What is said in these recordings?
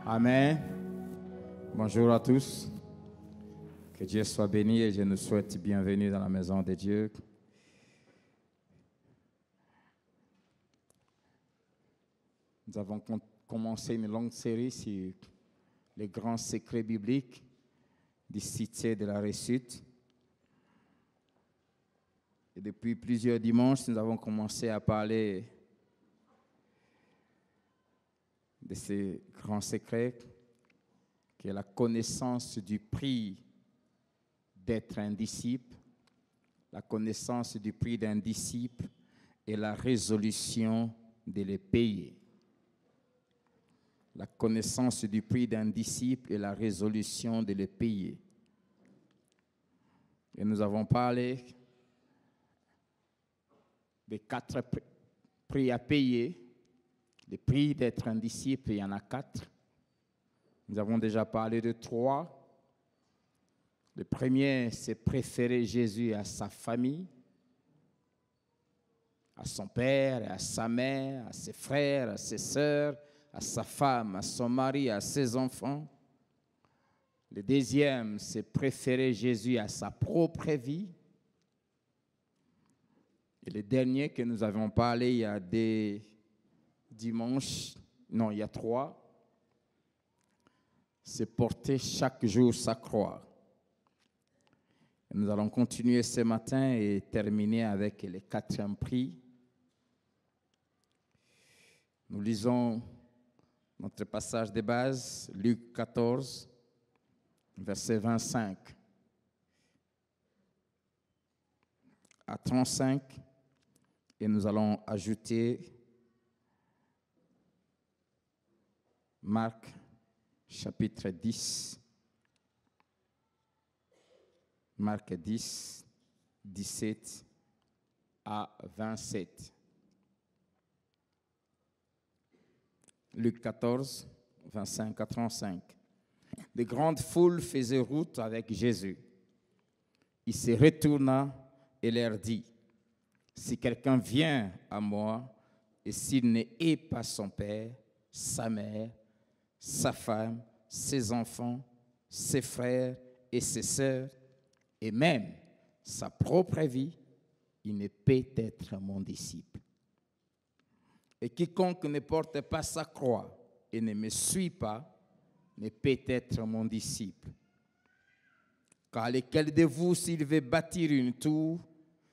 Amen. Bonjour à tous. Que Dieu soit béni et je nous souhaite bienvenue dans la maison de Dieu. Nous avons commencé une longue série sur les grands secrets bibliques du cité de la réussite. Et depuis plusieurs dimanches, nous avons commencé à parler de ces grands secrets, qui est la connaissance du prix d'être un disciple, la connaissance du prix d'un disciple et la résolution de les payer. La connaissance du prix d'un disciple et la résolution de les payer. Et nous avons parlé des 4 prix à payer. Les prix d'être un disciple, il y en a 4. Nous avons déjà parlé de 3. Le premier, c'est préférer Jésus à sa famille, à son père, et à sa mère, à ses frères, à ses sœurs, à sa femme, à son mari, à ses enfants. Le deuxième, c'est préférer Jésus à sa propre vie. Et le dernier que nous avons parlé il y a des dimanches, non, il y a 3, c'est porter chaque jour sa croix. Et nous allons continuer ce matin et terminer avec le 4e prix. Nous lisons notre passage de base, Luc 14, verset 25 à 35, et nous allons ajouter Marc, chapitre 10, Marc 10, 17 à 27. Luc 14, 25 à 35. De grandes foules faisaient route avec Jésus. Il se retourna et leur dit, « Si quelqu'un vient à moi, et s'il ne hait pas son père, sa mère, sa femme, ses enfants, ses frères et ses sœurs, et même sa propre vie, il ne peut être mon disciple. Et quiconque ne porte pas sa croix et ne me suit pas, ne peut être mon disciple. Car lequel de vous, s'il veut bâtir une tour,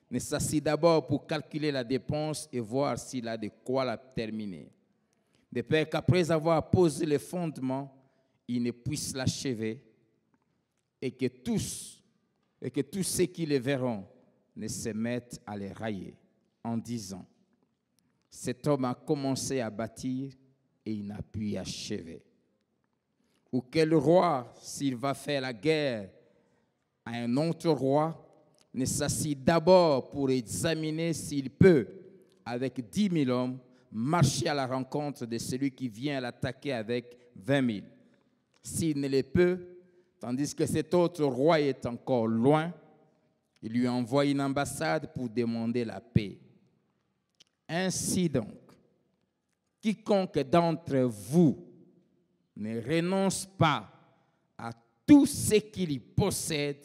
ne s'assied d'abord pour calculer la dépense et voir s'il a de quoi la terminer, de peur qu'après avoir posé les fondements, il ne puisse l'achever, et que tous ceux qui le verront ne se mettent à les railler, en disant, cet homme a commencé à bâtir et il n'a pu y achever. Ou quel roi, s'il va faire la guerre à un autre roi, ne s'assied d'abord pour examiner s'il peut, avec 10 000 hommes, marcher à la rencontre de celui qui vient l'attaquer avec 20 000. S'il ne le peut, tandis que cet autre roi est encore loin, il lui envoie une ambassade pour demander la paix. Ainsi donc, quiconque d'entre vous ne renonce pas à tout ce qu'il possède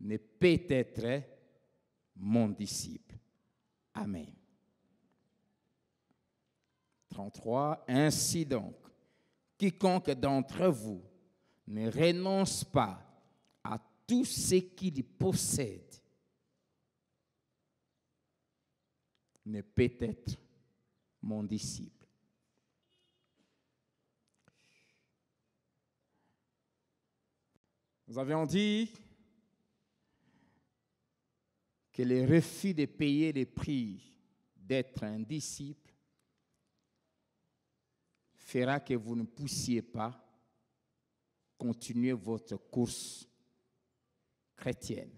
ne peut être mon disciple. Amen. 33. Ainsi donc, quiconque d'entre vous ne renonce pas à tout ce qu'il possède ne peut être mon disciple. Nous avions dit que le refus de payer les prix d'être un disciple fera que vous ne puissiez pas continuer votre course chrétienne.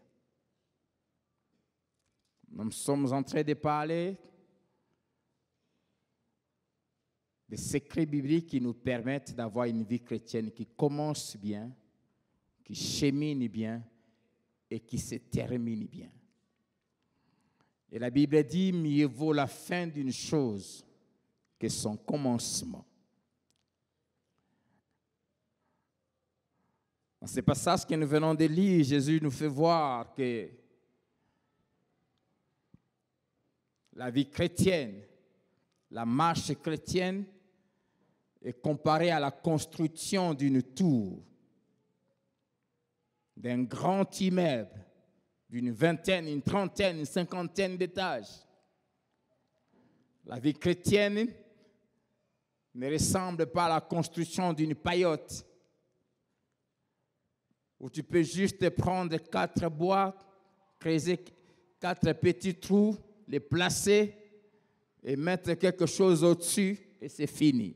Nous sommes en train de parler des secrets bibliques qui nous permettent d'avoir une vie chrétienne qui commence bien, qui chemine bien et qui se termine bien. Et la Bible dit, mieux vaut la fin d'une chose que son commencement. Dans ce passage que nous venons de lire, Jésus nous fait voir que la vie chrétienne, la marche chrétienne est comparée à la construction d'une tour, d'un grand immeuble, d'une vingtaine, une trentaine, une cinquantaine d'étages. La vie chrétienne ne ressemble pas à la construction d'une paillote, où tu peux juste prendre 4 bois, creuser 4 petits trous, les placer et mettre quelque chose au-dessus et c'est fini.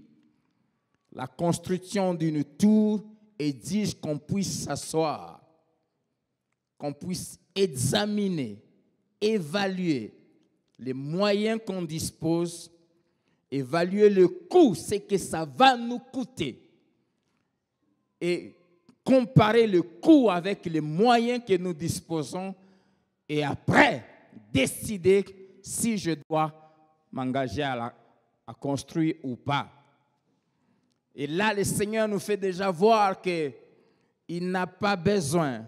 La construction d'une tour exige qu'on puisse s'asseoir, qu'on puisse examiner, évaluer les moyens qu'on dispose, évaluer le coût, ce que ça va nous coûter et comparer le coût avec les moyens que nous disposons et après décider si je dois m'engager à construire ou pas. Et là, le Seigneur nous fait déjà voir qu'il n'a pas besoin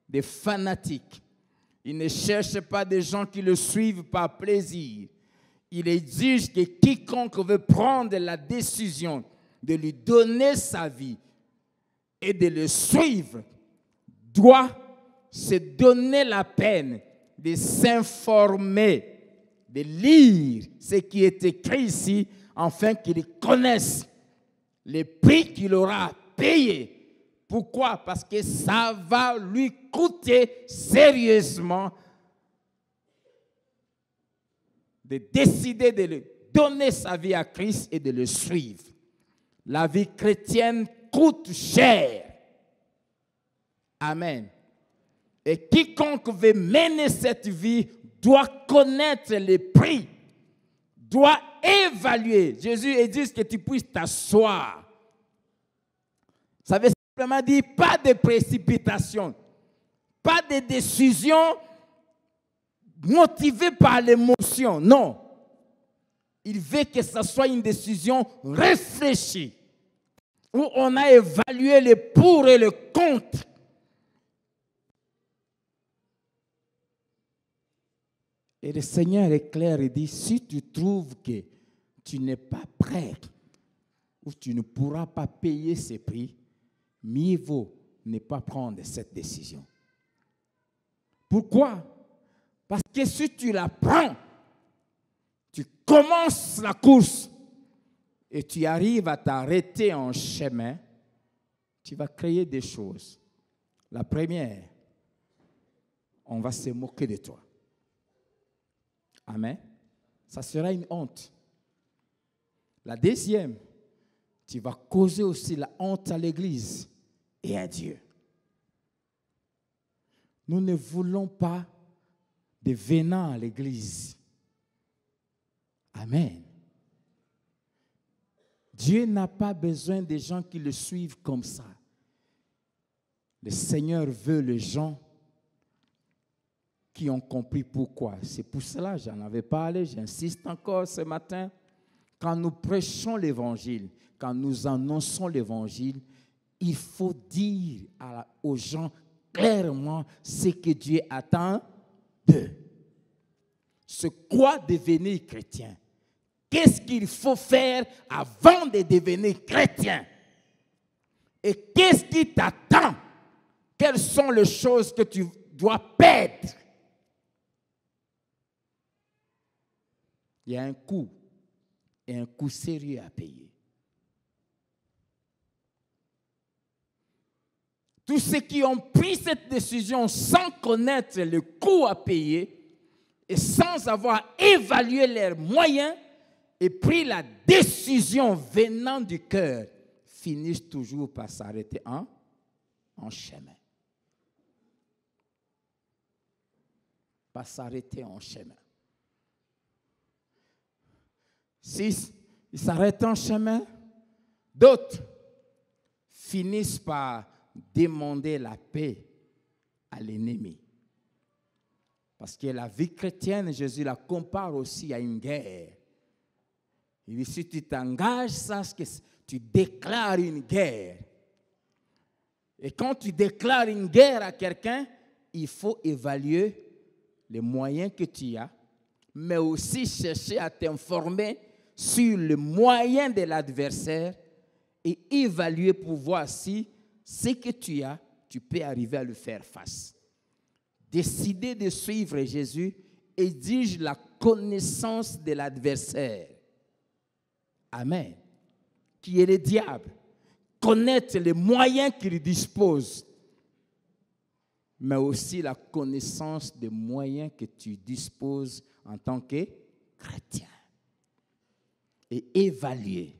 de fanatiques. Il ne cherche pas des gens qui le suivent par plaisir. Il exige que quiconque veut prendre la décision de lui donner sa vie et de le suivre doit se donner la peine de s'informer, de lire ce qui est écrit ici, afin qu'il connaisse les prix qu'il aura à payer. Pourquoi? Parce que ça va lui coûter sérieusement de décider de lui donner sa vie à Christ et de le suivre. La vie chrétienne coûte cher. Amen. Et quiconque veut mener cette vie doit connaître les prix, doit évaluer. Jésus dit que tu puisses t'asseoir. Ça veut simplement dire pas de précipitation, pas de décision motivée par l'émotion. Non. Il veut que ce soit une décision réfléchie, où on a évalué le pour et le contre. Et le Seigneur est clair et dit, si tu trouves que tu n'es pas prêt ou tu ne pourras pas payer ces prix, mieux vaut ne pas prendre cette décision. Pourquoi? Parce que si tu la prends, tu commences la course et tu arrives à t'arrêter en chemin, tu vas créer des choses. La première, on va se moquer de toi. Amen. Ça sera une honte. La deuxième, tu vas causer aussi la honte à l'Église et à Dieu. Nous ne voulons pas de venants à l'Église. Amen. Dieu n'a pas besoin de gens qui le suivent comme ça. Le Seigneur veut les gens qui ont compris pourquoi. C'est pour cela, j'en avais parlé, j'insiste encore ce matin. Quand nous prêchons l'Évangile, quand nous annonçons l'Évangile, il faut dire aux gens clairement ce que Dieu attend d'eux. C'est quoi devenir chrétien? Qu'est-ce qu'il faut faire avant de devenir chrétien? Et qu'est-ce qui t'attend? Quelles sont les choses que tu dois perdre? Il y a un coût, et un coût sérieux à payer. Tous ceux qui ont pris cette décision sans connaître le coût à payer et sans avoir évalué leurs moyens et pris la décision venant du cœur, finissent toujours par s'arrêter en chemin. Par s'arrêter en chemin. Si ils s'arrêtent en chemin, d'autres finissent par demander la paix à l'ennemi. Parce que la vie chrétienne, Jésus la compare aussi à une guerre. Il dit, si tu t'engages, sache que tu déclares une guerre. Et quand tu déclares une guerre à quelqu'un, il faut évaluer les moyens que tu as, mais aussi chercher à t'informer sur les moyens de l'adversaire et évaluer pour voir si ce que tu as, tu peux arriver à le faire face. Décider de suivre Jésus exige la connaissance de l'adversaire. Amen. Qui est le diable. Connaître les moyens qu'il dispose, mais aussi la connaissance des moyens que tu disposes en tant que chrétien. Et évaluer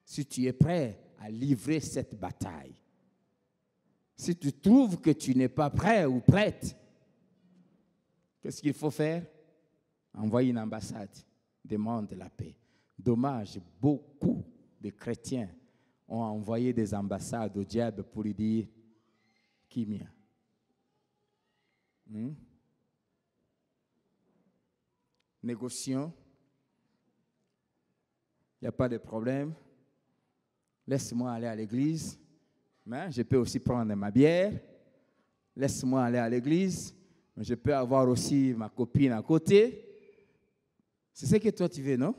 si tu es prêt à livrer cette bataille. Si tu trouves que tu n'es pas prêt ou prête, qu'est-ce qu'il faut faire? Envoyer une ambassade, demande la paix. Dommage, beaucoup de chrétiens ont envoyé des ambassades au diable pour lui dire qui mien. Négocions. Il n'y a pas de problème. Laisse-moi aller à l'église. Mais je peux aussi prendre ma bière. Laisse-moi aller à l'église. Mais je peux avoir aussi ma copine à côté. C'est ce que toi tu veux, non?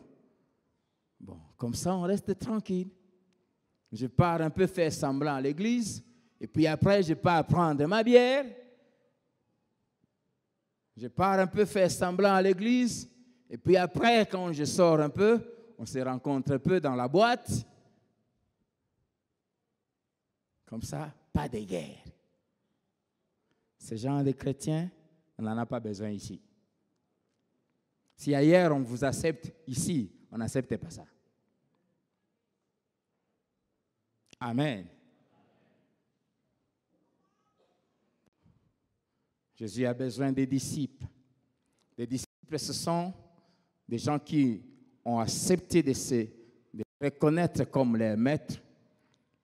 Bon, comme ça, on reste tranquille. Je pars un peu faire semblant à l'église. Et puis après, je pars prendre ma bière. Je pars un peu faire semblant à l'église. Et puis après, quand je sors un peu, on se rencontre un peu dans la boîte. Comme ça, pas de guerre. Ce genre de chrétiens, on n'en a pas besoin ici. Si ailleurs on vous accepte, ici, on n'accepte pas ça. Amen. Jésus a besoin des disciples. Les disciples, ce sont des gens qui ont accepté de se reconnaître comme leur maître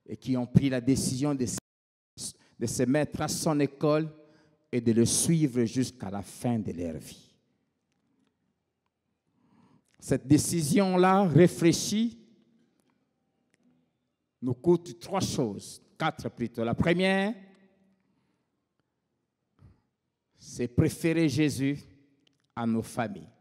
et qui ont pris la décision de se mettre à son école et de le suivre jusqu'à la fin de leur vie. Cette décision-là, réfléchie, nous coûte 3 choses, 4 plutôt. La première, c'est préférer Jésus à nos familles.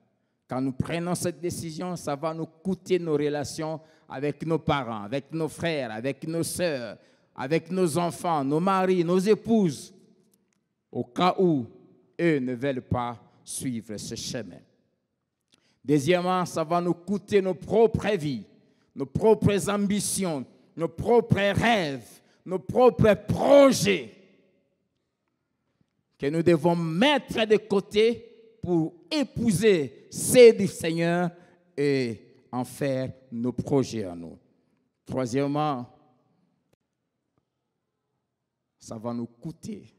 Quand nous prenons cette décision, ça va nous coûter nos relations avec nos parents, avec nos frères, avec nos sœurs, avec nos enfants, nos maris, nos épouses, au cas où eux ne veulent pas suivre ce chemin. Deuxièmement, ça va nous coûter nos propres vies, nos propres ambitions, nos propres rêves, nos propres projets que nous devons mettre de côté pour épouser ceux du Seigneur et en faire nos projets à nous. Troisièmement, ça va nous coûter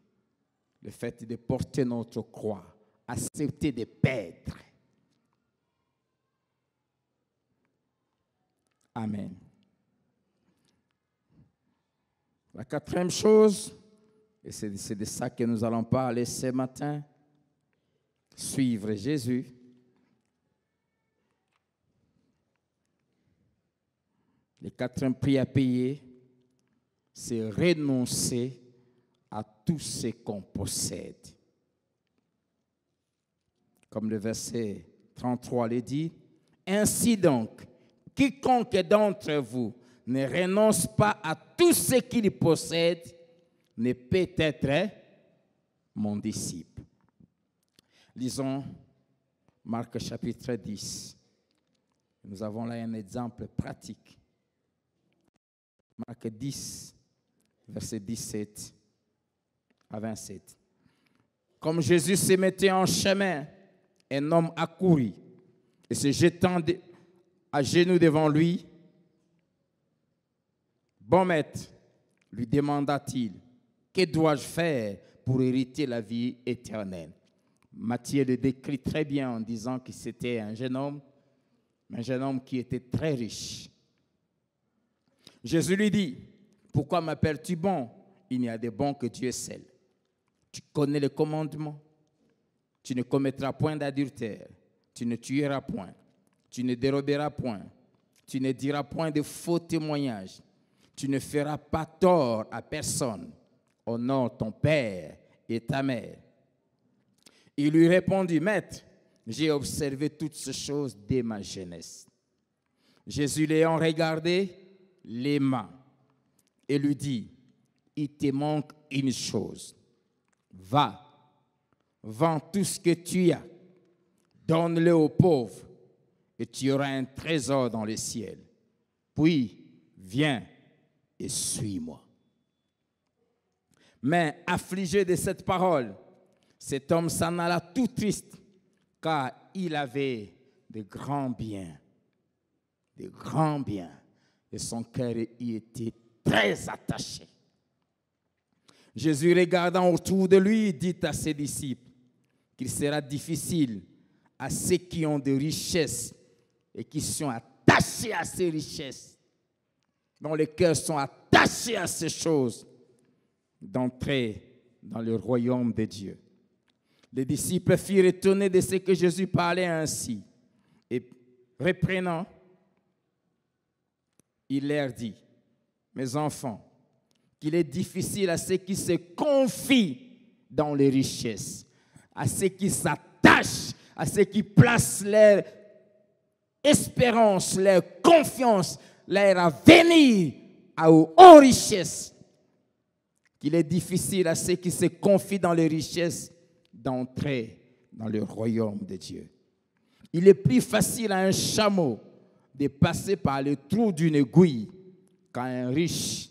le fait de porter notre croix, accepter de perdre. Amen. La quatrième chose, et c'est de ça que nous allons parler ce matin, suivre Jésus. Le quatrième prix à payer, c'est renoncer à tout ce qu'on possède. Comme le verset 33 le dit, « Ainsi donc, quiconque d'entre vous ne renonce pas à tout ce qu'il possède, ne peut être mon disciple. » Lisons Marc chapitre 10. Nous avons là un exemple pratique. Marc 10, verset 17 à 27. Comme Jésus se mettait en chemin, un homme accourut et se jetant à genoux devant lui, « Bon maître, lui demanda-t-il, que dois-je faire pour hériter la vie éternelle ?» Matthieu le décrit très bien en disant que c'était un jeune homme qui était très riche. Jésus lui dit, « Pourquoi m'appelles-tu bon? Il n'y a de bon que Dieu seul. Tu connais les commandements. Tu ne commettras point d'adultère. Tu ne tueras point. Tu ne déroberas point. Tu ne diras point de faux témoignages. Tu ne feras pas tort à personne. honore ton père et ta mère. Il lui répondit, Maître, j'ai observé toutes ces choses dès ma jeunesse. Jésus l'ayant regardé, l'aima et lui dit, il te manque une chose. Va, vends tout ce que tu as, donne-le aux pauvres et tu auras un trésor dans le ciel. Puis, viens et suis-moi. Mais affligé de cette parole, cet homme s'en alla tout triste, car il avait de grands biens, et son cœur y était très attaché. Jésus, regardant autour de lui, dit à ses disciples qu'il sera difficile à ceux qui ont des richesses et qui sont attachés à ces richesses, dont les cœurs sont attachés à ces choses, d'entrer dans le royaume de Dieu. Les disciples furent étonnés de ce que Jésus parlait ainsi. Et reprenant, il leur dit, mes enfants, qu'il est difficile à ceux qui se confient dans les richesses, à ceux qui s'attachent, à ceux qui placent leur espérance, leur confiance, leur avenir aux richesses, qu'il est difficile à ceux qui se confient dans les richesses d'entrer dans le royaume de Dieu. Il est plus facile à un chameau de passer par le trou d'une aiguille qu'à un riche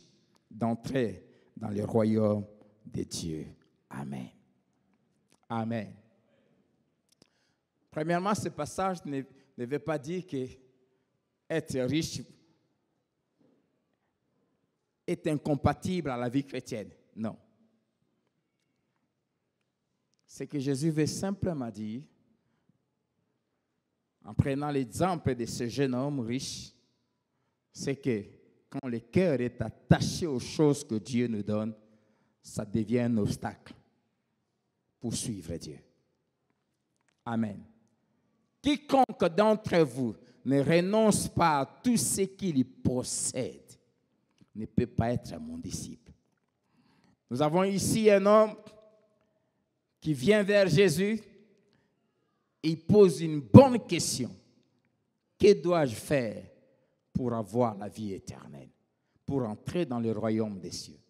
d'entrer dans le royaume de Dieu. Amen. Amen. Premièrement, ce passage ne veut pas dire que être riche est incompatible à la vie chrétienne. Non. Ce que Jésus veut simplement dire, en prenant l'exemple de ce jeune homme riche, c'est que quand le cœur est attaché aux choses que Dieu nous donne, ça devient un obstacle pour suivre Dieu. Amen. Quiconque d'entre vous ne renonce pas à tout ce qu'il possède ne peut pas être mon disciple. Nous avons ici un homme qui vient vers Jésus et il pose une bonne question. Que dois-je faire pour avoir la vie éternelle, pour entrer dans le royaume des cieux?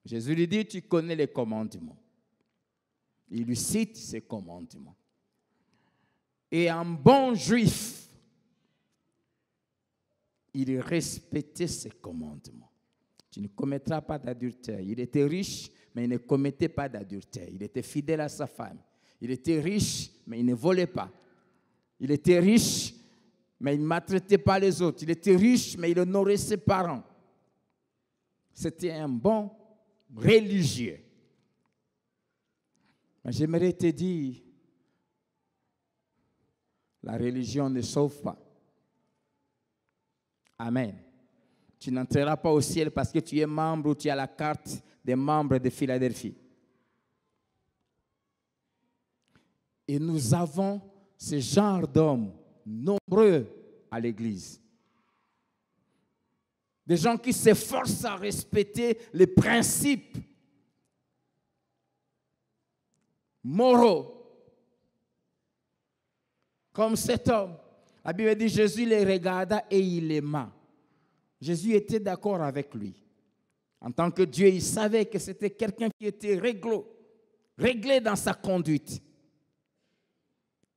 Jésus lui dit, tu connais les commandements. Il lui cite ces commandements. Et un bon juif, il respectait ces commandements. Tu ne commettras pas d'adultère. Il était riche, mais il ne commettait pas d'adultère. Il était fidèle à sa femme. Il était riche, mais il ne volait pas. Il était riche, mais il ne maltraitait pas les autres. Il était riche, mais il honorait ses parents. C'était un bon religieux. Mais j'aimerais te dire, la religion ne sauve pas. Amen. Tu n'entreras pas au ciel parce que tu es membre ou tu as la carte des membres de Philadelphie. Et nous avons ce genre d'hommes nombreux à l'Église. Des gens qui s'efforcent à respecter les principes moraux. Comme cet homme. La Bible dit Jésus les regarda et il l'aima. Jésus était d'accord avec lui. En tant que Dieu, il savait que c'était quelqu'un qui était réglé dans sa conduite.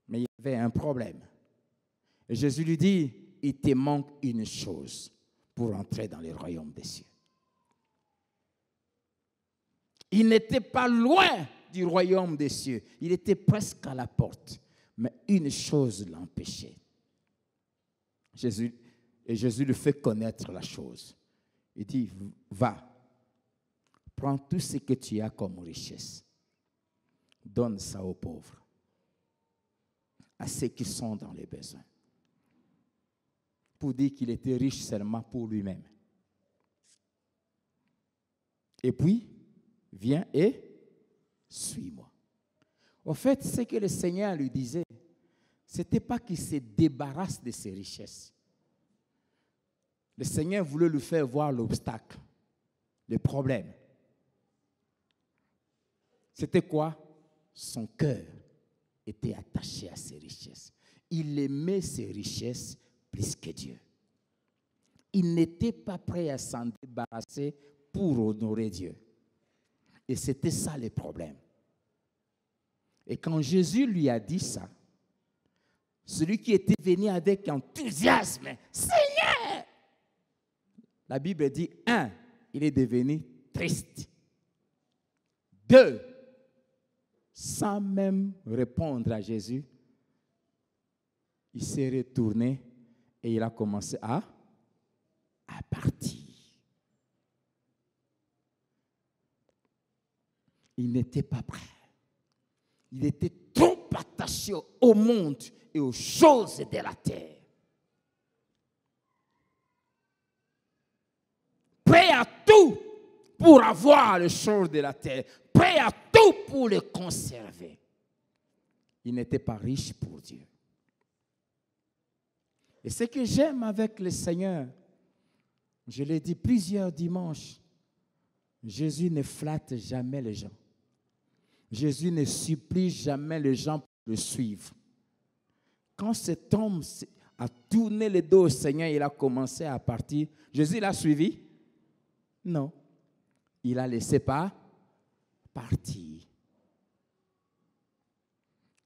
Mais il y avait un problème. Et Jésus lui dit, il te manque une chose pour entrer dans le royaume des cieux. Il n'était pas loin du royaume des cieux. Il était presque à la porte. Mais une chose l'empêchait. Jésus lui fait connaître la chose. Il dit, va, prends tout ce que tu as comme richesse. Donne ça aux pauvres, à ceux qui sont dans les besoins. Pour dire qu'il était riche seulement pour lui-même. Et puis, viens et suis-moi. Au fait, ce que le Seigneur lui disait, ce n'était pas qu'il se débarrasse de ses richesses. Le Seigneur voulait lui faire voir l'obstacle, le problème. C'était quoi? Son cœur était attaché à ses richesses. Il aimait ses richesses plus que Dieu. Il n'était pas prêt à s'en débarrasser pour honorer Dieu. Et c'était ça le problème. Et quand Jésus lui a dit ça, celui qui était venu avec enthousiasme, Seigneur, la Bible dit, 1, il est devenu triste. 2, sans même répondre à Jésus, il s'est retourné et il a commencé à partir. Il n'était pas prêt. Il était trop attaché au monde et aux choses de la terre. Prêt à tout pour avoir les choses de la terre. Prêt à tout pour les conserver. Il n'était pas riche pour Dieu. Et ce que j'aime avec le Seigneur, je l'ai dit plusieurs dimanches, Jésus ne flatte jamais les gens. Jésus ne supplie jamais les gens pour le suivre. Quand cet homme a tourné le dos au Seigneur, il a commencé à partir. Jésus l'a suivi? Non. Il a laissé partir.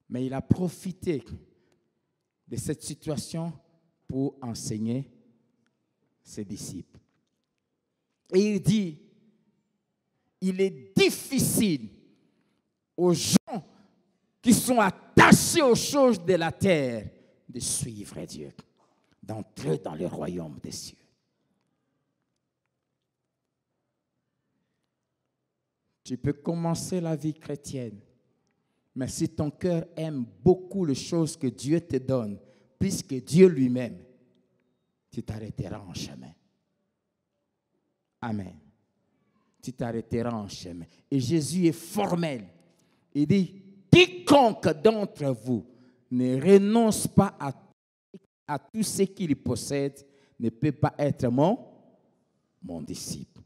Mais il a profité de cette situation pour enseigner ses disciples. Et il dit, il est difficile aux gens qui sont attachés aux choses de la terre de suivre Dieu, d'entrer dans le royaume des cieux. Tu peux commencer la vie chrétienne, mais si ton cœur aime beaucoup les choses que Dieu te donne, plus que Dieu lui-même, tu t'arrêteras en chemin. Amen. Tu t'arrêteras en chemin. Et Jésus est formel. Il dit, quiconque d'entre vous ne renonce pas à tout ce qu'il possède ne peut pas être mon disciple.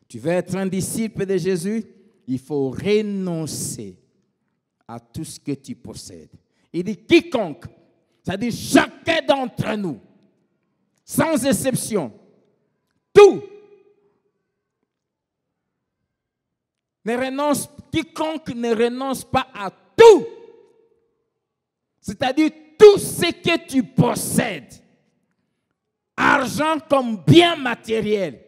Tu veux être un disciple de Jésus, il faut renoncer à tout ce que tu possèdes. Il dit quiconque, c'est-à-dire chacun d'entre nous, sans exception, tout. Quiconque ne renonce pas à tout, c'est-à-dire tout ce que tu possèdes, argent comme bien matériel,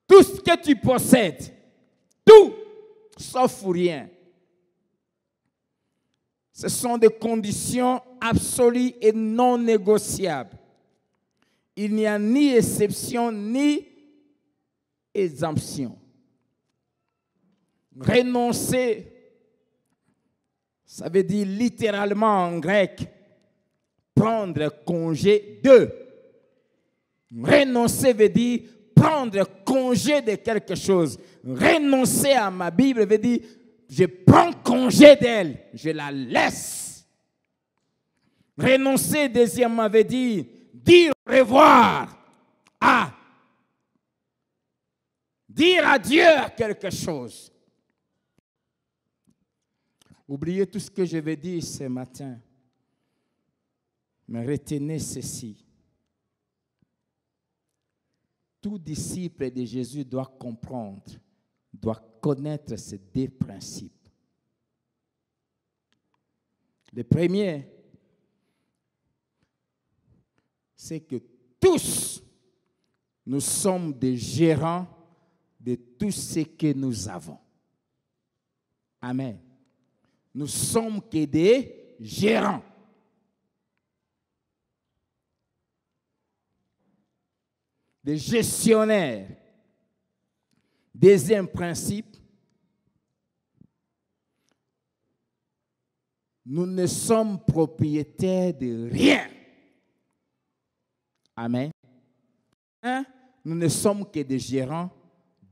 tout ce que tu possèdes, tout, sauf rien. Ce sont des conditions absolues et non négociables. Il n'y a ni exception ni exemption. Renoncer, ça veut dire littéralement en grec, prendre congé de. Renoncer veut dire prendre congé de quelque chose. Renoncer à ma Bible veut dire je prends congé d'elle, je la laisse. Renoncer, deuxièmement, veut dire au revoir à. Dire adieu à quelque chose. Oubliez tout ce que je vais dire ce matin, mais retenez ceci. Tout disciple de Jésus doit comprendre, doit connaître ces deux principes. Le premier, c'est que tous, nous sommes des gérants de tout ce que nous avons. Amen. Nous sommes que des gérants. Des gestionnaires. Deuxième principe, nous ne sommes propriétaires de rien. Amen. 1, nous ne sommes que des gérants.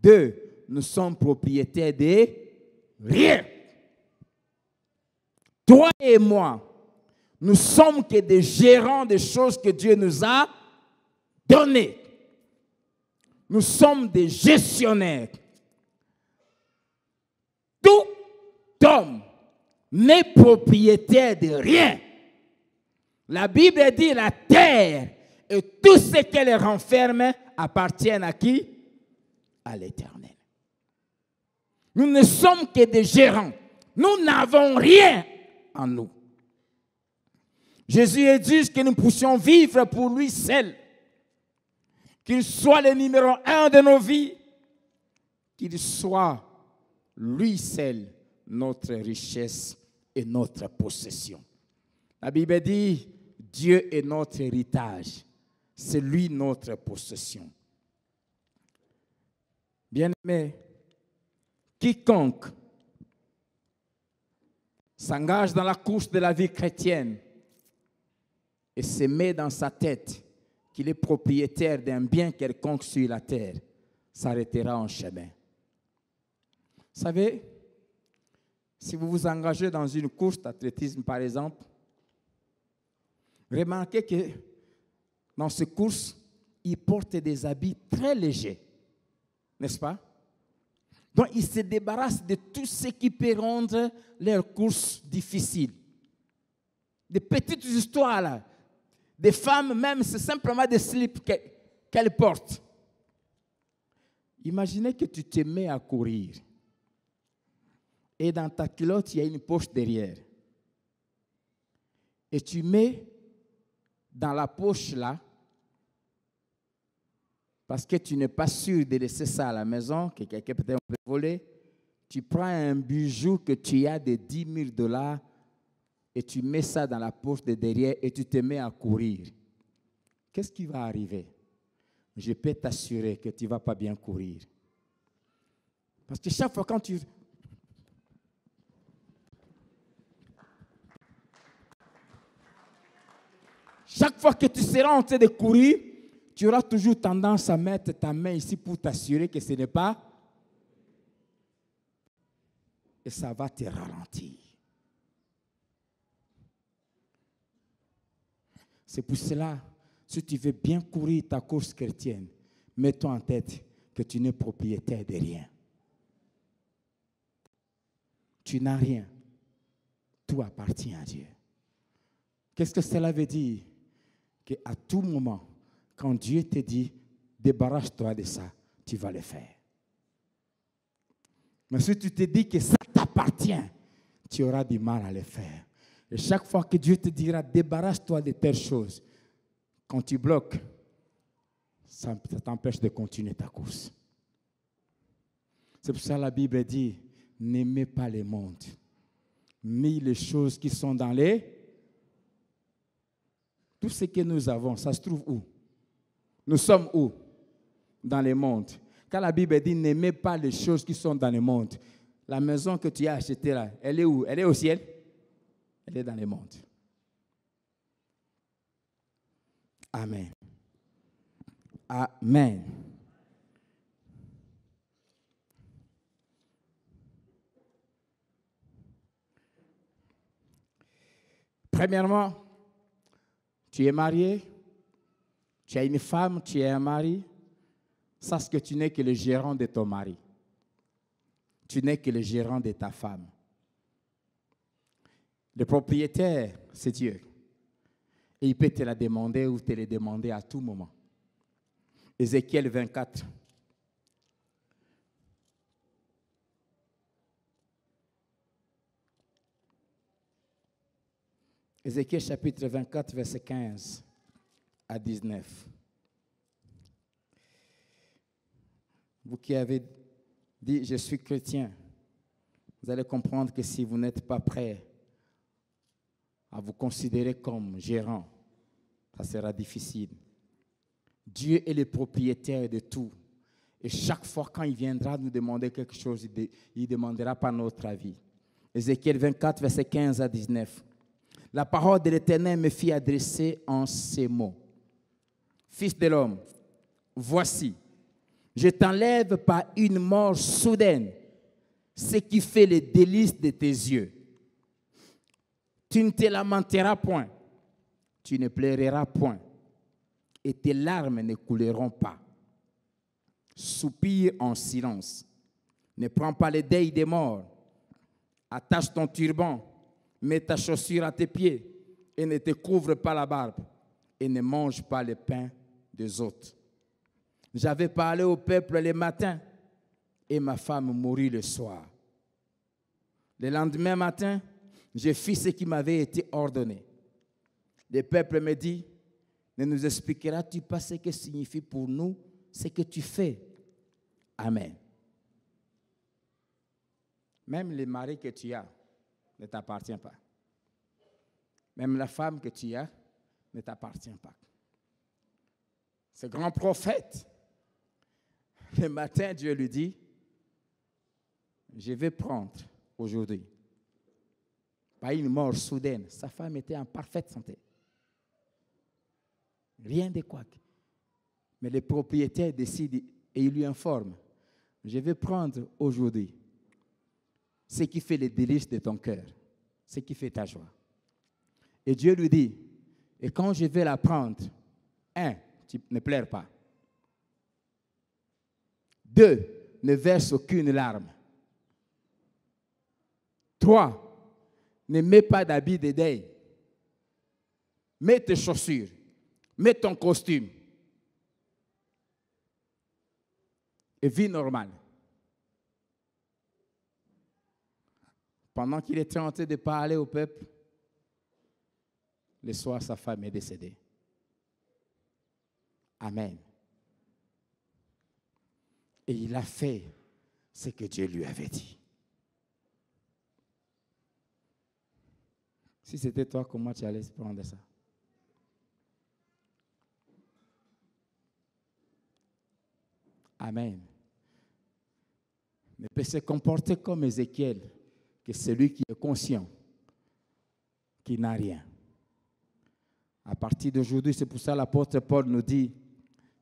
2, nous sommes propriétaires de rien. Toi et moi, nous sommes que des gérants des choses que Dieu nous a données. Nous sommes des gestionnaires. n'est propriétaire de rien. La Bible dit la terre et tout ce qu'elle renferme appartiennent à qui? À l'Éternel. Nous ne sommes que des gérants. Nous n'avons rien en nous. Jésus a dit que nous puissions vivre pour lui seul. Qu'il soit le numéro 1 de nos vies. Qu'il soit lui seul notre richesse et notre possession. La Bible dit, Dieu est notre héritage. C'est lui notre possession. Bien-aimé, quiconque s'engage dans la course de la vie chrétienne et se met dans sa tête qu'il est propriétaire d'un bien quelconque sur la terre, s'arrêtera en chemin. Vous savez, si vous vous engagez dans une course d'athlétisme, par exemple, remarquez que dans ces courses, ils portent des habits très légers, n'est-ce pas? Donc, ils se débarrassent de tout ce qui peut rendre leurs courses difficiles. Des petites histoires, là. Des femmes, même, c'est simplement des slips qu'elles portent. Imaginez que tu te mets à courir. Et dans ta culotte, il y a une poche derrière. Et tu mets dans la poche là, parce que tu n'es pas sûr de laisser ça à la maison, que quelqu'un peut-être peut voler, tu prends un bijou que tu as de 10 000 $ et tu mets ça dans la poche de derrière et tu te mets à courir. Qu'est-ce qui va arriver? Je peux t'assurer que tu ne vas pas bien courir. Parce que chaque fois quand tu... Chaque fois que tu seras en train de courir, tu auras toujours tendance à mettre ta main ici pour t'assurer que ce n'est pas. Et ça va te ralentir. C'est pour cela, si tu veux bien courir ta course chrétienne, mets-toi en tête que tu n'es propriétaire de rien. Tu n'as rien. Tout appartient à Dieu. Qu'est-ce que cela veut dire? Qu'à tout moment, quand Dieu te dit, débarrasse-toi de ça, tu vas le faire. Mais si tu te dis que ça t'appartient, tu auras du mal à le faire. Et chaque fois que Dieu te dira, débarrasse-toi de telles choses, quand tu bloques, ça t'empêche de continuer ta course. C'est pour ça que la Bible dit, n'aimez pas le monde, ni les choses qui sont dans les... Tout ce que nous avons, ça se trouve où? Nous sommes où? Dans le monde. Quand la Bible dit, n'aimez pas les choses qui sont dans le monde, la maison que tu as achetée là, elle est où? Elle est au ciel? Elle est dans le monde. Amen. Amen. Premièrement, tu es marié, tu as une femme, tu es un mari. Sache que tu n'es que le gérant de ton mari. Tu n'es que le gérant de ta femme. Le propriétaire, c'est Dieu. Et il peut te la demander ou te le demander à tout moment. Ézéchiel 24. Ézéchiel chapitre 24, verset 15 à 19. Vous qui avez dit, je suis chrétien, vous allez comprendre que si vous n'êtes pas prêt à vous considérer comme gérant, ça sera difficile. Dieu est le propriétaire de tout. Et chaque fois quand il viendra nous demander quelque chose, il ne demandera pas notre avis. Ézéchiel 24, verset 15 à 19. La parole de l'Éternel me fit adresser en ces mots. Fils de l'homme, voici, je t'enlève par une mort soudaine, ce qui fait les délices de tes yeux. Tu ne te lamenteras point, tu ne pleureras point, et tes larmes ne couleront pas. Soupire en silence, ne prends pas le deuil des morts, attache ton turban Mets ta chaussure à tes pieds et ne te couvre pas la barbe et ne mange pas le pain des autres. J'avais parlé au peuple le matin et ma femme mourut le soir. Le lendemain matin, j'ai fait ce qui m'avait été ordonné. Le peuple me dit, ne nous expliqueras-tu pas ce que signifie pour nous ce que tu fais? Amen. Même le mari que tu as ne t'appartient pas. Même la femme que tu as ne t'appartient pas. Ce grand prophète, le matin, Dieu lui dit, je vais prendre aujourd'hui, pas une mort soudaine. Sa femme était en parfaite santé. Rien de quoi. Mais le propriétaire décide et il lui informe, je vais prendre aujourd'hui ce qui fait les délices de ton cœur, ce qui fait ta joie. Et Dieu lui dit, et quand je vais la prendre, 1, tu ne pleures pas. 2, ne verse aucune larme. 3, ne mets pas d'habit de deuil. Mets tes chaussures, mets ton costume. Et vis normal. Pendant qu'il était en train de parler au peuple, le soir, sa femme est décédée. Amen. Et il a fait ce que Dieu lui avait dit. Si c'était toi, comment tu allais prendre ça? Amen. Ne peut se comporter comme Ézéchiel, que celui qui est conscient, qui n'a rien. À partir d'aujourd'hui, c'est pour ça que l'apôtre Paul nous dit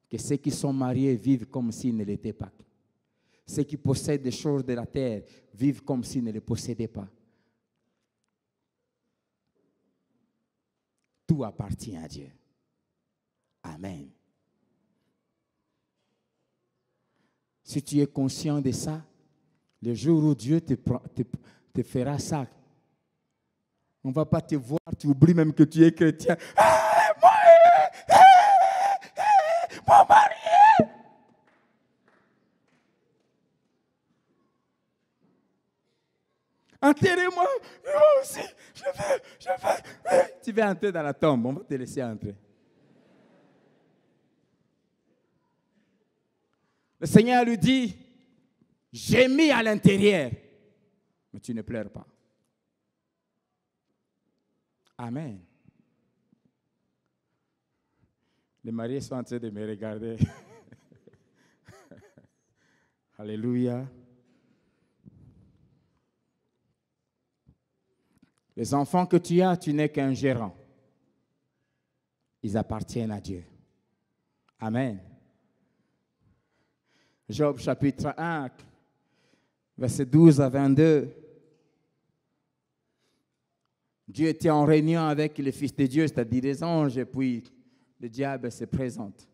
que ceux qui sont mariés vivent comme s'ils ne l'étaient pas. Ceux qui possèdent des choses de la terre vivent comme s'ils ne les possédaient pas. Tout appartient à Dieu. Amen. Si tu es conscient de ça, le jour où Dieu te fera ça, on ne va pas te voir, tu oublies même que tu es chrétien. Ah, mon mari! Enterrez-moi, moi aussi, je vais. Tu vas entrer dans la tombe, on va te laisser entrer. Le Seigneur lui dit, j'ai mis à l'intérieur, mais tu ne pleures pas. Amen. Les mariés sont en train de me regarder. Alléluia. Les enfants que tu as, tu n'es qu'un gérant. Ils appartiennent à Dieu. Amen. Job chapitre 1, verset 12 à 22. Dieu était en réunion avec les fils de Dieu, c'est-à-dire les anges, et puis le diable se présente.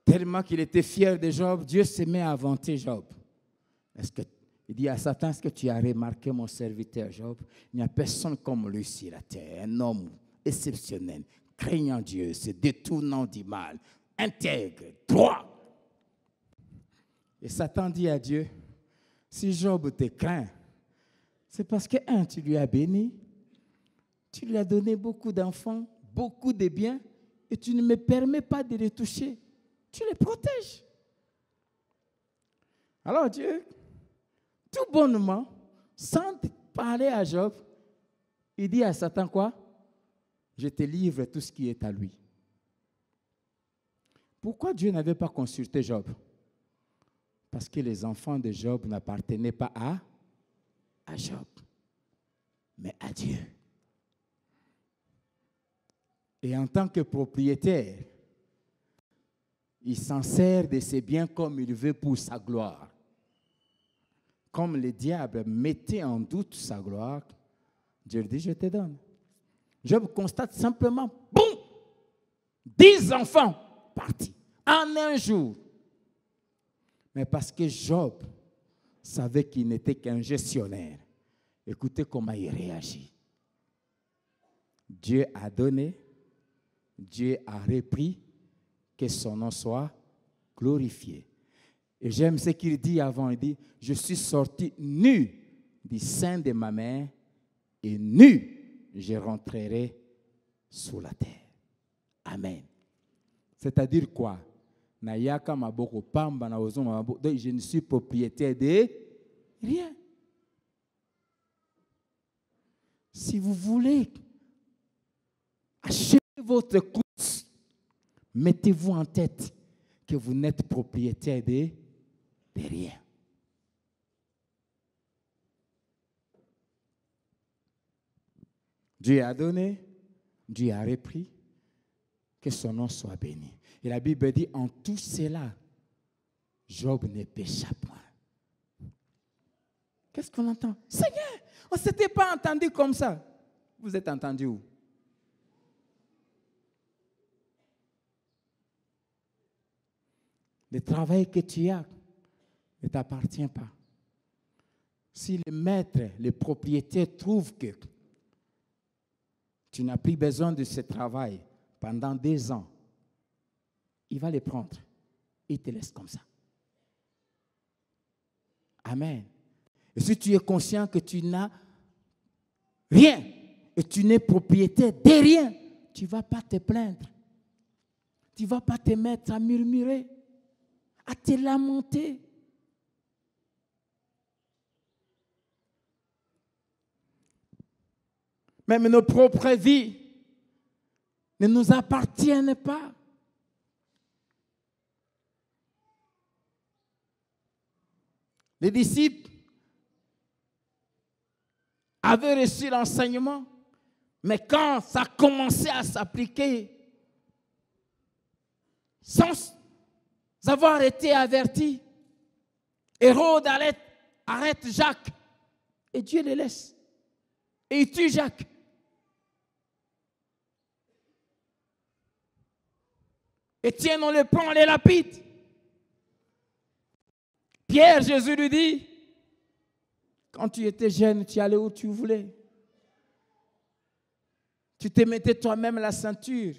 Tellement qu'il était fier de Job, Dieu se met à vanter Job. Il dit à Satan, est-ce que tu as remarqué mon serviteur Job? Il n'y a personne comme lui sur la terre, un homme exceptionnel, craignant Dieu, se détournant du mal, intègre, droit. Et Satan dit à Dieu, si Job te craint, c'est parce que, tu lui as béni, tu lui as donné beaucoup d'enfants, beaucoup de biens, et tu ne me permets pas de les toucher. Tu les protèges. Alors Dieu, tout bonnement, sans parler à Job, il dit à Satan quoi? Je te livre tout ce qui est à lui. Pourquoi Dieu n'avait pas consulté Job? Parce que les enfants de Job n'appartenaient pas à Job, mais à Dieu. Et en tant que propriétaire, il s'en sert de ses biens comme il veut pour sa gloire. Comme le diable mettait en doute sa gloire, Dieu dit, je te donne. Job constate simplement, boum, 10 enfants partis en un jour. Mais parce que Job savait qu'il n'était qu'un gestionnaire, Écoutez comment il réagit. Dieu a donné, Dieu a repris, que son nom soit glorifié. Et j'aime ce qu'il dit avant, il dit, je suis sorti nu du sein de ma mère et nu, je rentrerai sous la terre. Amen. C'est-à-dire quoi? Je ne suis propriétaire de rien. Si vous voulez achever votre course, mettez-vous en tête que vous n'êtes propriétaire de rien. Dieu a donné, Dieu a repris, que son nom soit béni. Et la Bible dit, en tout cela, Job ne pécha point. Qu'est-ce qu'on entend? Seigneur, on ne s'était pas entendu comme ça. Vous êtes entendu où? Le travail que tu as ne t'appartient pas. Si le maître, le propriétaire trouve que tu n'as plus besoin de ce travail pendant 2 ans, il va le prendre. Il te laisse comme ça. Amen. Et si tu es conscient que tu n'as rien et tu n'es propriétaire de rien, tu ne vas pas te plaindre. Tu ne vas pas te mettre à murmurer, à te lamenter. Même nos propres vies ne nous appartiennent pas. Les disciples avaient reçu l'enseignement, mais quand ça commençait à s'appliquer, sans avoir été avertis, Hérode arrête Jacques et Dieu les laisse. Et il tue Jacques. Étienne, on le prend, on les lapide. Pierre, Jésus lui dit, quand tu étais jeune, tu allais où tu voulais. Tu te mettais toi-même la ceinture.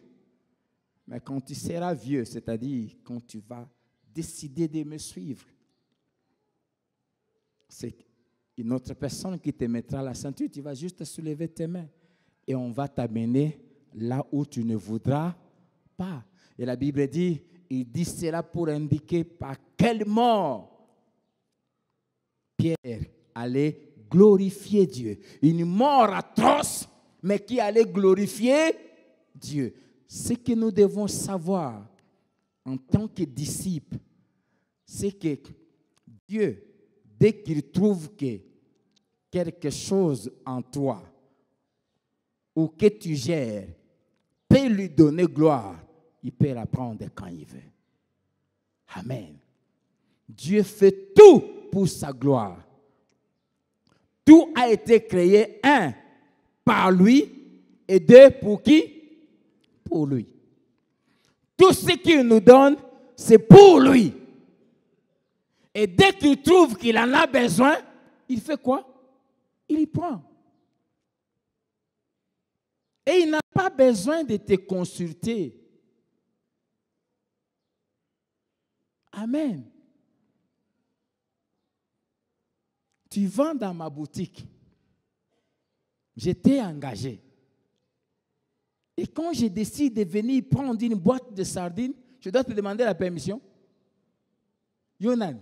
Mais quand tu seras vieux, c'est-à-dire quand tu vas décider de me suivre, c'est une autre personne qui te mettra la ceinture. Tu vas juste soulever tes mains et on va t'amener là où tu ne voudras pas. Et la Bible dit, il dit cela pour indiquer par quelle mort Pierre allait glorifier Dieu. Une mort atroce, mais qui allait glorifier Dieu. Ce que nous devons savoir en tant que disciples, c'est que Dieu, dès qu'il trouve que quelque chose en toi ou que tu gères peut lui donner gloire, il peut la prendre quand il veut. Amen. Dieu fait tout pour sa gloire. Tout a été créé, 1, par lui, et 2, pour qui? Pour lui. Tout ce qu'il nous donne, c'est pour lui. Et dès qu'il trouve qu'il en a besoin, il fait quoi? Il y prend. Et il n'a pas besoin de te consulter. Amen. Tu vends dans ma boutique. J'étais engagé. Et quand je décide de venir prendre une boîte de sardines, je dois te demander la permission. Yonan.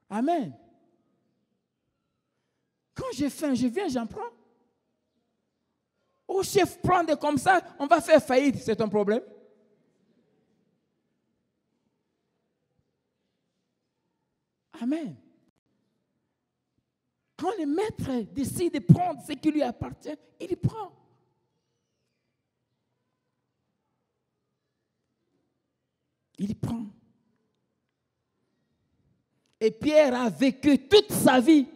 Amen. Quand j'ai faim, je viens, j'en prends. Au chef, prendre comme ça, on va faire faillite, c'est un problème. Amen. Quand le maître décide de prendre ce qui lui appartient, il prend. Il prend. Et Pierre a vécu toute sa vie,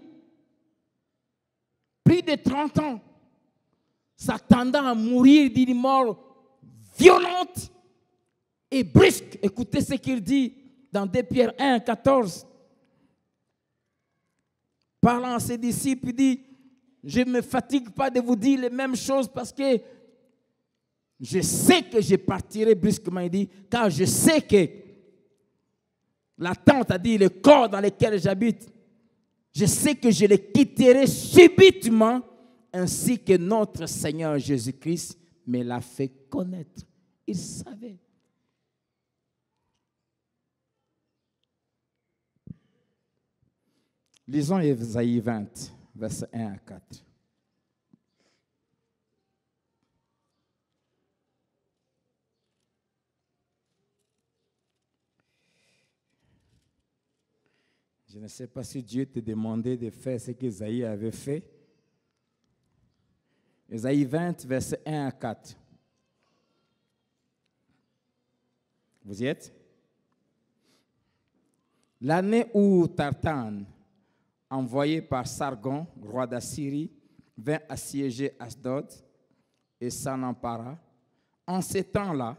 plus de 30 ans, s'attendant à mourir d'une mort violente et brusque. Écoutez ce qu'il dit dans 2 Pierre 1, 14, parlant à ses disciples, il dit, je ne me fatigue pas de vous dire les mêmes choses parce que je sais que je partirai brusquement, il dit, car je sais que la tente, a dit, le corps dans lequel j'habite, je sais que je le quitterai subitement, ainsi que notre Seigneur Jésus-Christ me l'a fait connaître. Il savait. Lisons Ésaïe 20, versets 1 à 4. Je ne sais pas si Dieu te demandait de faire ce qu'Ésaïe avait fait. Ésaïe 20, versets 1 à 4. Vous y êtes? L'année où Tartane, envoyé par Sargon, roi d'Assyrie, vint assiéger Asdod et s'en empara. En ces temps-là,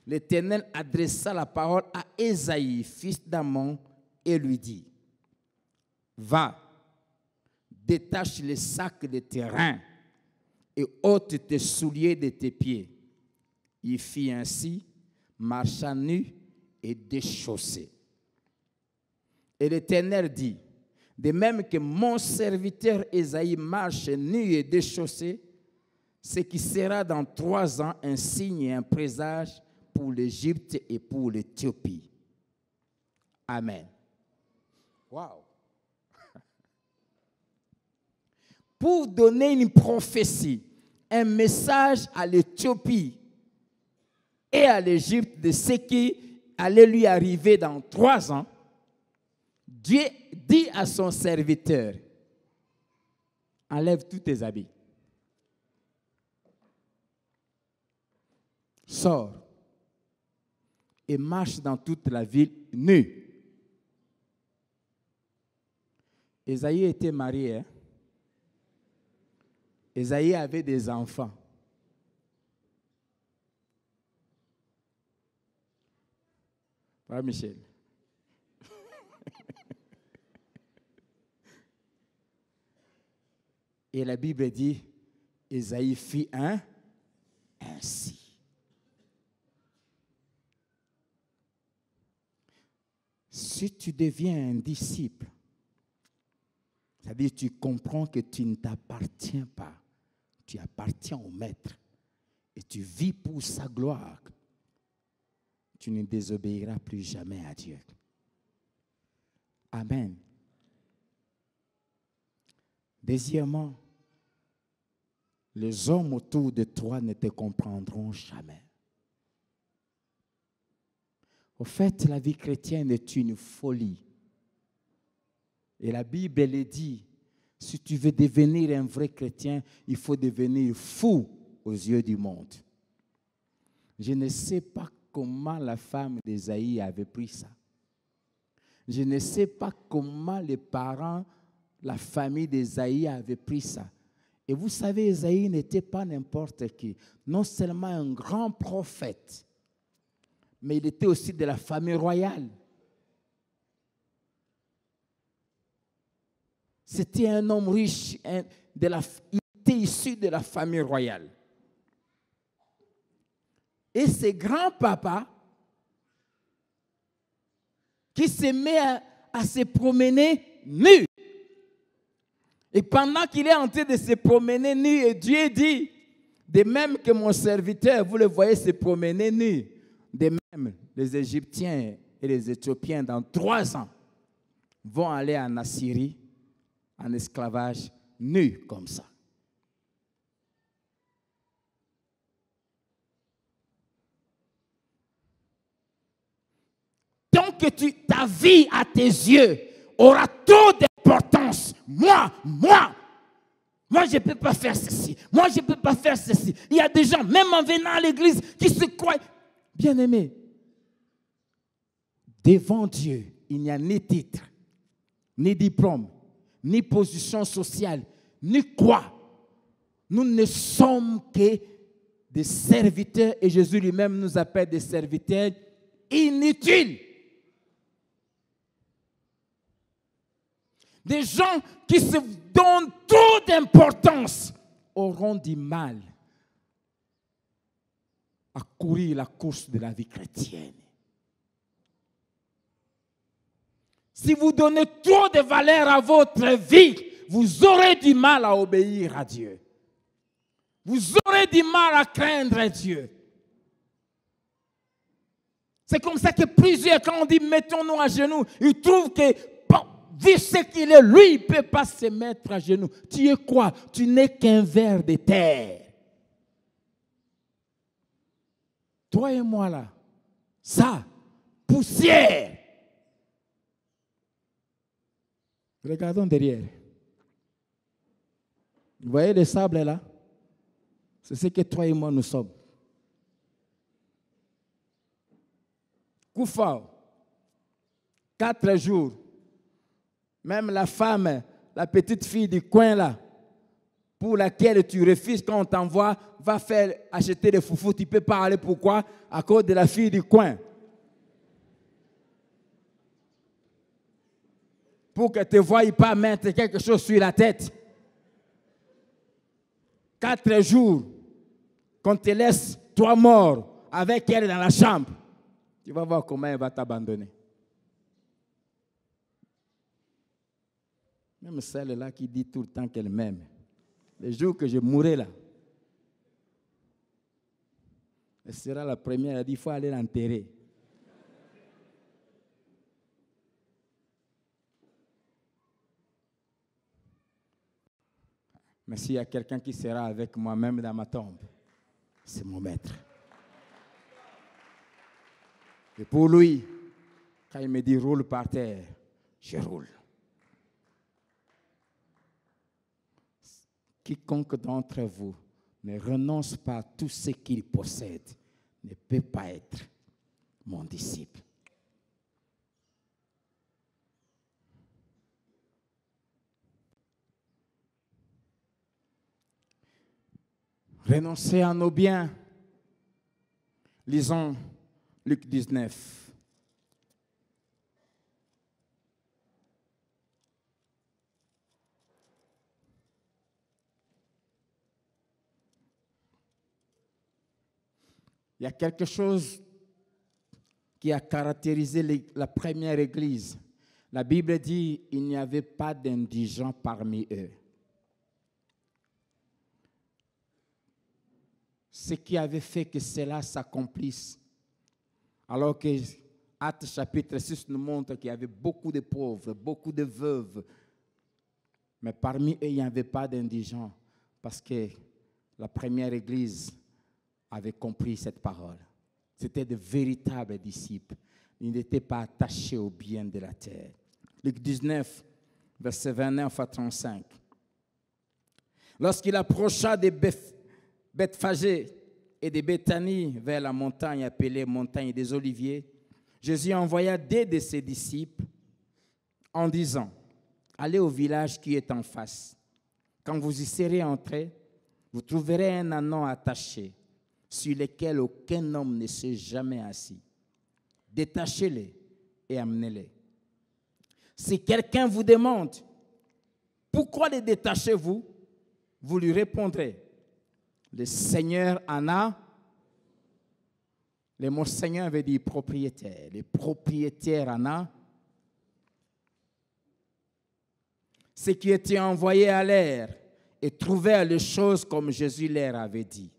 l'Éternel adressa la parole à Ésaïe, fils d'Amon, et lui dit, va, détache les sacs de tes reins et ôte tes souliers de tes pieds. Il fit ainsi, marcha nu et déchaussé. Et l'Éternel dit, de même que mon serviteur Ésaïe marche nu et déchaussé, ce qui sera dans 3 ans un signe et un présage pour l'Égypte et pour l'Éthiopie. Amen. Wow. Pour donner une prophétie, un message à l'Éthiopie et à l'Égypte de ce qui allait lui arriver dans 3 ans, Dieu dit à son serviteur, enlève tous tes habits, sors et marche dans toute la ville nu. Ésaïe était marié, hein? Ésaïe avait des enfants. Pas Michel. Et la Bible dit, Ésaïe fit ainsi. Si tu deviens un disciple, c'est-à-dire tu comprends que tu ne t'appartiens pas, tu appartiens au Maître et tu vis pour sa gloire, tu ne désobéiras plus jamais à Dieu. Amen. Deuxièmement, les hommes autour de toi ne te comprendront jamais. Au fait, la vie chrétienne est une folie. Et la Bible le dit, si tu veux devenir un vrai chrétien, il faut devenir fou aux yeux du monde. Je ne sais pas comment la femme d'Ésaïe avait pris ça. Je ne sais pas comment les parents, la famille d'Ésaïe avait pris ça. Et vous savez, Ésaïe n'était pas n'importe qui. Non seulement un grand prophète, mais il était aussi de la famille royale. C'était un homme riche, il était issu de la famille royale. Et ses grands-papas, qui se met à se promener nu. Et pendant qu'il est en train de se promener nu, et Dieu dit, de même que mon serviteur, vous le voyez se promener nu, de même les Égyptiens et les Éthiopiens, dans 3 ans, vont aller en Assyrie, en esclavage, nus comme ça. Donc ta vie à tes yeux aura trop d'importance. Moi, je ne peux pas faire ceci. Moi, je ne peux pas faire ceci. Il y a des gens, même en venant à l'église, qui se croient bien-aimés. Devant Dieu, il n'y a ni titre, ni diplôme, ni position sociale, ni quoi. Nous ne sommes que des serviteurs, et Jésus lui-même nous appelle des serviteurs inutiles. Des gens qui se donnent trop d'importance auront du mal à courir la course de la vie chrétienne. Si vous donnez trop de valeur à votre vie, vous aurez du mal à obéir à Dieu. Vous aurez du mal à craindre Dieu. C'est comme ça que plusieurs, quand on dit mettons-nous à genoux, ils trouvent que, bon, vu ce qu'il est, lui, il ne peut pas se mettre à genoux. Tu es quoi? Tu n'es qu'un ver de terre. Toi et moi là, ça, poussière. Regardons derrière. Vous voyez le sable là? C'est ce que toi et moi nous sommes. Koufao, 4 jours. Même la femme, la petite fille du coin là, pour laquelle tu refuses quand on t'envoie, va faire acheter des foufous. Tu ne peux pas aller. Pourquoi? À cause de la fille du coin. Pour que tu ne voies pas mettre quelque chose sur la tête. 4 jours, qu'on te laisse, toi mort, avec elle dans la chambre, tu vas voir comment elle va t'abandonner. Même celle-là qui dit tout le temps qu'elle m'aime. Le jour que je mourrai là, elle sera la première à dire qu'il faut aller l'enterrer. Mais s'il y a quelqu'un qui sera avec moi même dans ma tombe, c'est mon maître. Et pour lui, quand il me dit roule par terre, je roule. Quiconque d'entre vous ne renonce pas à tout ce qu'il possède ne peut pas être mon disciple. Renoncer à nos biens. Lisons Luc 19. Il y a quelque chose qui a caractérisé la première église. La Bible dit qu'il n'y avait pas d'indigents parmi eux. Ce qui avait fait que cela s'accomplisse. Alors que Actes chapitre 6 nous montre qu'il y avait beaucoup de pauvres, beaucoup de veuves. Mais parmi eux, il n'y avait pas d'indigents. Parce que la première église avait compris cette parole. C'était de véritables disciples. Ils n'étaient pas attachés aux biens de la terre. Luc 19, versets 29 à 35. Lorsqu'il approcha de Bethphagée et de Béthanie vers la montagne appelée montagne des Oliviers, Jésus envoya 2 de ses disciples en disant, allez au village qui est en face. Quand vous y serez entrés, vous trouverez un ânon attaché sur lequel aucun homme ne s'est jamais assis. Détachez-les et amenez-les. Si quelqu'un vous demande, pourquoi les détachez-vous? Vous lui répondrez, le Seigneur en a. Le mot Seigneur veut dire propriétaire. Le propriétaire en a. Ceux qui étaient envoyés à l'air et trouvèrent les choses comme Jésus leur avait dit.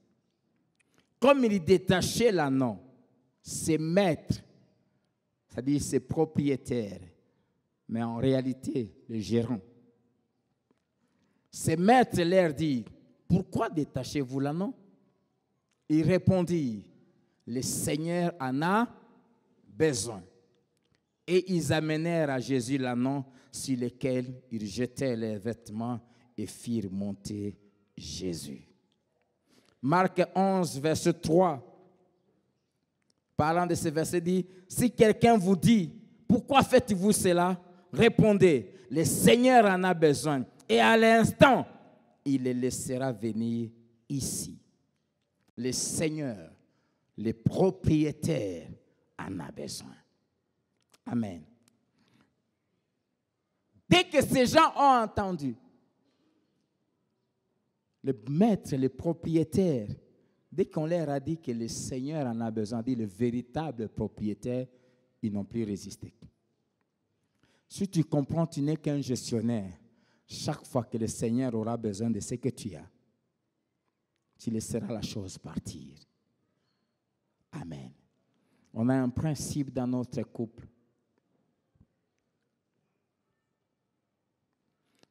Comme il détachait l'ânon, ses maîtres, c'est-à-dire ses propriétaires, mais en réalité, les gérants. Ses maîtres leur disent, pourquoi détachez-vous l'ânon? Ils répondirent, le Seigneur en a besoin. Et ils amenèrent à Jésus l'ânon sur lequel ils jetaient leurs vêtements et firent monter Jésus. Marc 11, verset 3, parlant de ce verset, dit, si quelqu'un vous dit, pourquoi faites-vous cela? Répondez, le Seigneur en a besoin. Et à l'instant, il les laissera venir ici. Le Seigneur, le propriétaire, en a besoin. Amen. Dès que ces gens ont entendu, les maîtres, les propriétaires, dès qu'on leur a dit que le Seigneur en a besoin, dit le véritable propriétaire, ils n'ont plus résisté. Si tu comprends, tu n'es qu'un gestionnaire. Chaque fois que le Seigneur aura besoin de ce que tu as, tu laisseras la chose partir. Amen. On a un principe dans notre couple.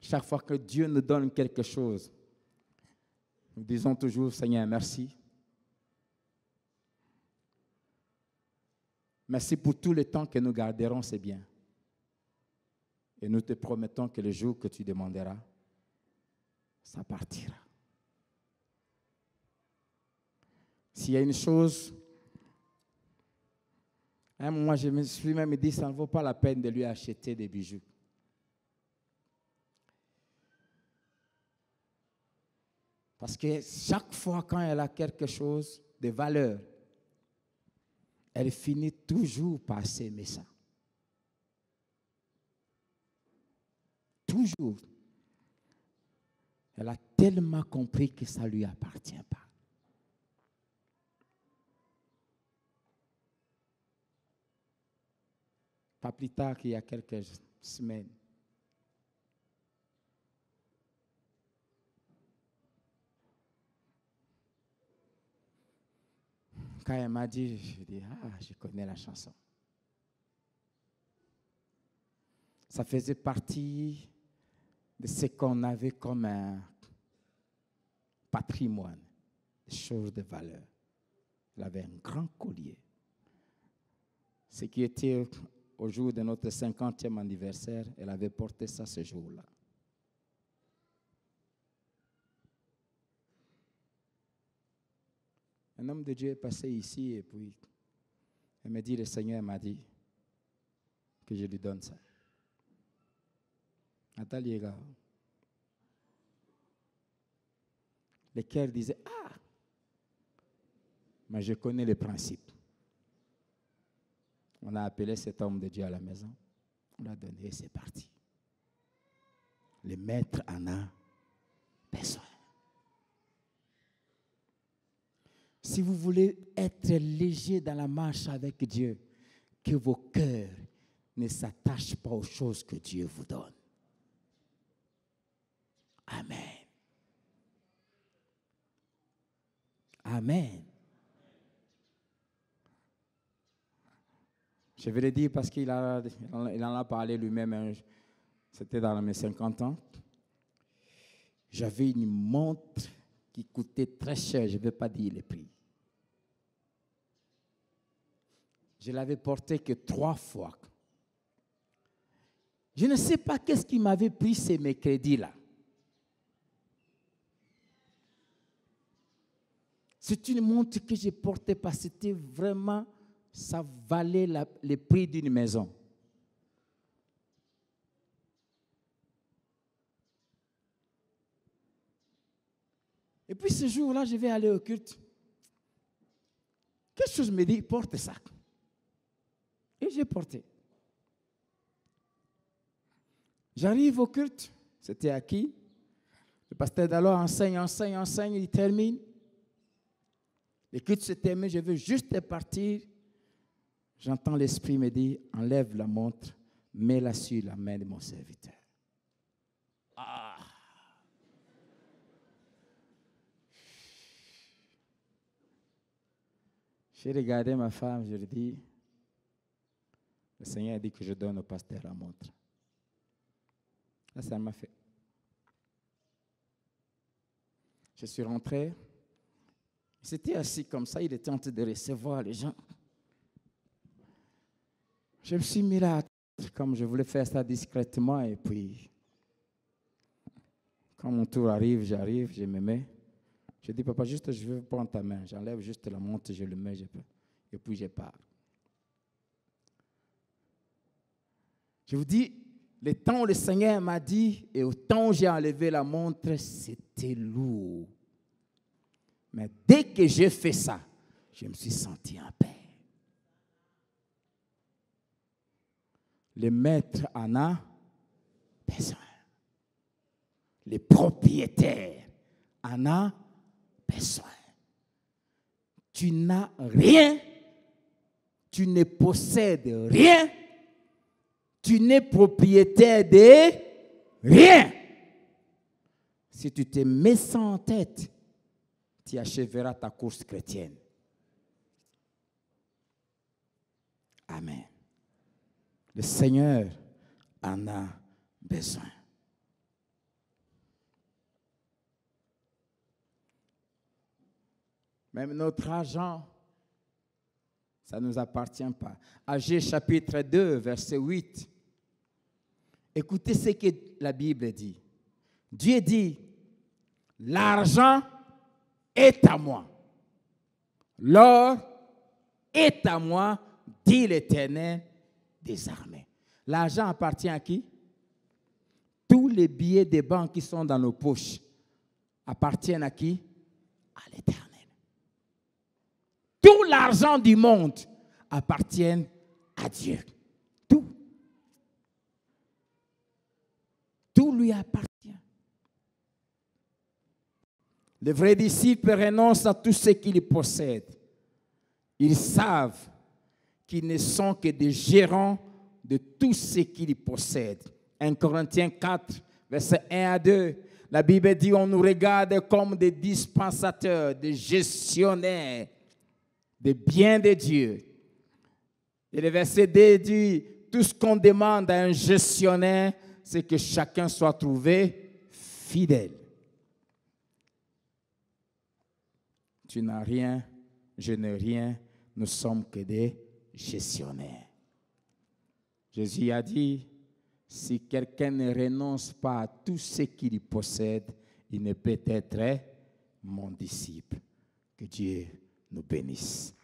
Chaque fois que Dieu nous donne quelque chose, nous disons toujours, Seigneur, merci. Merci pour tout le temps que nous garderons ces biens. Et nous te promettons que le jour que tu demanderas, ça partira. S'il y a une chose, à un moment, je me suis même dit, ça ne vaut pas la peine de lui acheter des bijoux. Parce que chaque fois quand elle a quelque chose de valeur, elle finit toujours par s'aimer ça. Toujours. Elle a tellement compris que ça ne lui appartient pas. Pas plus tard qu'il y a quelques semaines, quand elle m'a dit, je dis, je connais la chanson. Ça faisait partie de ce qu'on avait comme un patrimoine, des choses de valeur. Elle avait un grand collier. Ce qui était au jour de notre 50e anniversaire, elle avait porté ça ce jour-là. Un homme de Dieu est passé ici et puis elle m'a dit, le Seigneur m'a dit que je lui donne ça. Attends, les gars. Le cœur disait, mais je connais le principe. On a appelé cet homme de Dieu à la maison. On l'a donné et c'est parti. Le maître en a besoin. Si vous voulez être léger dans la marche avec Dieu, que vos cœurs ne s'attachent pas aux choses que Dieu vous donne. Amen. Amen. Je vais le dire parce qu'il en a parlé lui-même. C'était dans mes 50 ans. J'avais une montre qui coûtait très cher. Je ne vais pas dire le prix. Je l'avais portée que 3 fois. Je ne sais pas qu'est-ce qui m'avait pris ces mercredis-là. C'est une montre que je portais parce que c'était vraiment, ça valait le prix d'une maison. Et puis ce jour-là, je vais aller au culte. Quelque chose me dit, porte ça. Et j'ai porté. J'arrive au culte, c'était acquis. Le pasteur d'alors enseigne, il termine. Le culte se termine, je veux juste partir. J'entends l'Esprit me dire, enlève la montre, mets-la sur la main de mon serviteur. J'ai regardé ma femme, je lui ai dit, le Seigneur a dit que je donne au pasteur la montre. Là, ça m'a fait. Je suis rentré. Il s'était assis comme ça, il était en train de recevoir les gens. Je me suis mis là, comme je voulais faire ça discrètement, et puis, quand mon tour arrive, j'arrive, je me mets. Je dis, papa, juste, je veux prendre ta main. J'enlève juste la montre, je le mets, et puis je pars. Je vous dis, le temps où le Seigneur m'a dit, et au temps où j'ai enlevé la montre, c'était lourd. Mais dès que j'ai fait ça, je me suis senti en paix. Le maître en a besoin. le propriétaire en a besoin. Tu n'as rien, tu ne possèdes rien, tu n'es propriétaire de rien. Si tu te mets ça en tête, tu achèveras ta course chrétienne. Amen. Le Seigneur en a besoin. Même notre argent, ça ne nous appartient pas. Agée chapitre 2, verset 8. Écoutez ce que la Bible dit. Dieu dit, l'argent est à moi. L'or est à moi, dit l'Éternel des armées. L'argent appartient à qui? Tous les billets des banques qui sont dans nos poches appartiennent à qui? À l'Éternel. Tout l'argent du monde appartient à Dieu. Tout. Tout lui appartient. Les vrais disciples renoncent à tout ce qu'ils possèdent. Ils savent qu'ils ne sont que des gérants de tout ce qu'ils possèdent. 1 Corinthiens 4, versets 1 à 2. La Bible dit, on nous regarde comme des dispensateurs, des gestionnaires des biens de Dieu. Et le verset 2 dit, tout ce qu'on demande à un gestionnaire, c'est que chacun soit trouvé fidèle. Tu n'as rien, je n'ai rien, nous sommes que des gestionnaires. Jésus a dit, si quelqu'un ne renonce pas à tout ce qu'il possède, il ne peut être mon disciple. Que Dieu nous bénisse.